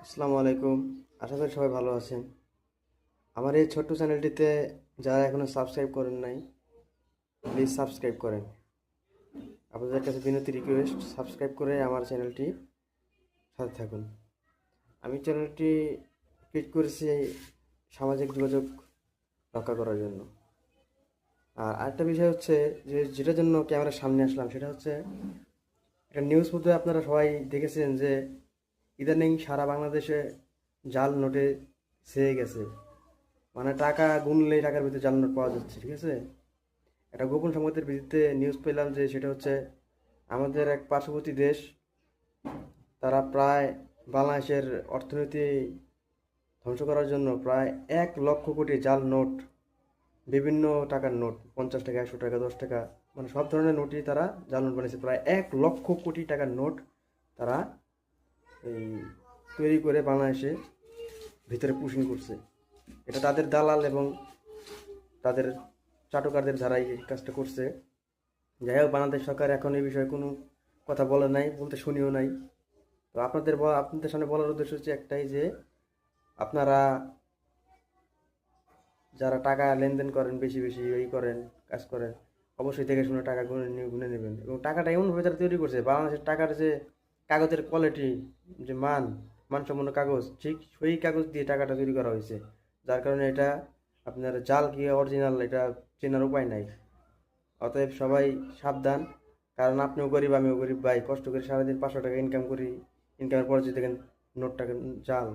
আসসালামু আলাইকুম। আশা করি সবাই ভালো আছেন। আমার এই ছোট্ট চ্যানেলটিতে যারা এখনো সাবস্ক্রাইব করেন নাই, প্লিজ সাবস্ক্রাইব করেন। আপনাদের কাছে বিনতি রিকোয়েস্ট, সাবস্ক্রাইব করে আমার চ্যানেলটি সাথে থাকুন। আমি চ্যানেলটি ক্রিয়েট করেছি সামাজিক যোগাযোগ রক্ষা করার জন্য। আর আরেকটা বিষয় হচ্ছে যে যেটার জন্য ক্যামেরার সামনে আসলাম সেটা হচ্ছে একটা নিউজ মধ্যে আপনারা সবাই দেখেছেন যে ইদানিং সারা বাংলাদেশে জাল নোটে ছেয়ে গেছে। মানে টাকা গুনলেই টাকার ভিতরে জাল নোট পাওয়া যাচ্ছে, ঠিক আছে। একটা গোপন সংবাদের ভিত্তিতে নিউজ পেলাম যে সেটা হচ্ছে আমাদের এক পার্শ্ববর্তী দেশ, তারা প্রায় বাংলাদেশের অর্থনীতি ধ্বংস করার জন্য প্রায় 1 লক্ষ কোটি জাল নোট, বিভিন্ন টাকার নোট, 50 টাকা, 100 টাকা, 10 টাকা, মানে সব ধরনের নোটই তারা জাল নোট বানিয়েছে। প্রায় 1 লক্ষ কোটি টাকার নোট তারা এই তৈরি করে বাংলাদেশে ভিতরে পুশিং করছে। এটা তাদের দালাল এবং তাদের চাটুকারদের দ্বারাই এই কাজটা করছে। যাই হোক, বাংলাদেশ সরকার এখন এই বিষয়ে কোনো কথা বলে নাই, বলতে শুনিও নাই। তো আপনাদের সামনে বলার উদ্দেশ্য হচ্ছে একটাই, যে আপনারা যারা টাকা লেনদেন করেন, বেশি বেশি ওই করেন, কাজ করেন, অবশ্যই দেখে শুনে টাকা গুনে নেবেন। এবং টাকাটা এমনভাবে তারা তৈরি করছে, বাংলাদেশের টাকার যে কাগজের কোয়ালিটি, যে মানসম্পন্ন কাগজ, ঠিক সেই কাগজ দিয়ে টাকাটা তৈরি করা হয়েছে। যার কারণে এটা আপনার জাল কি অরিজিনাল এটা চেনার উপায় নাই। অতএব সবাই সাবধান। কারণ আপনিও গরিব, আমিও গরিব ভাই, কষ্ট করে সারাদিন 500 টাকা ইনকাম করি। ইনকামের পরে যদি দেখেন নোটটাকে জাল,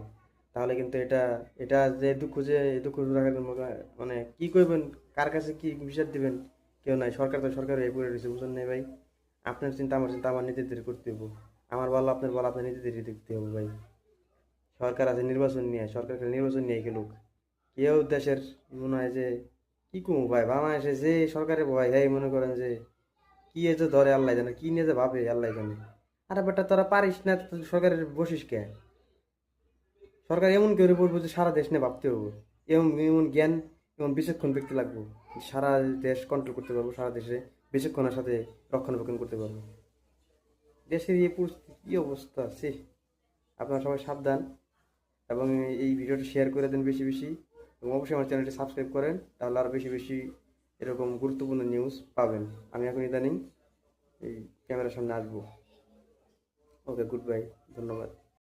তাহলে কিন্তু এটা এটা যে দুঃখ, যে এই দুঃখ রাখার মানে কি করবেন, কার কাছে কি বিচার দিবেন, কেউ নাই। সরকার তো সরকার হয়ে পড়ে রয়েছে, বুঝলেন না ভাই। আপনার চিন্তা আমার চিন্তা আমার নিজেদের করতে হবো, আমার বলা আপনার বলা আপনার নিজেদেরই দেখতে হবে ভাই। সরকার আছে নির্বাচন নিয়ে, সরকারকে নির্বাচন নিয়ে খেলুক। কেউ দেশের মনে হয় যে কি কমু ভাই, বাংলাদেশে যে সরকারের ভয়, হ্যাঁ মনে করেন যে কি এ যে ধরে আল্লাহ জানে, কি নিয়ে যে ভাবে আল্লাহ জানে। আরে বেটা, তোরা পারিস না তো সরকারের বসিস কে? সরকার এমন করে পড়বো যে সারা দেশ নিয়ে ভাবতে হবে। এমন এমন জ্ঞান, এমন বিচক্ষণ ব্যক্তি লাগবো, সারা দেশ কন্ট্রোল করতে পারবো, সারা দেশে বিচক্ষণের সাথে রক্ষণাবেক্ষণ করতে পারবো। দেশের এই পরিস্থিতি, কি অবস্থা, সে আপনারা সবাই সাবধান। এবং এই ভিডিওটি শেয়ার করে দেন বেশি বেশি। এবং অবশ্যই আমার চ্যানেলটি সাবস্ক্রাইব করেন, তাহলে আরও বেশি বেশি এরকম গুরুত্বপূর্ণ নিউজ পাবেন। আমি এখন ইদানিং এই ক্যামেরার সামনে আসবো। ওকে, গুড বাই, ধন্যবাদ।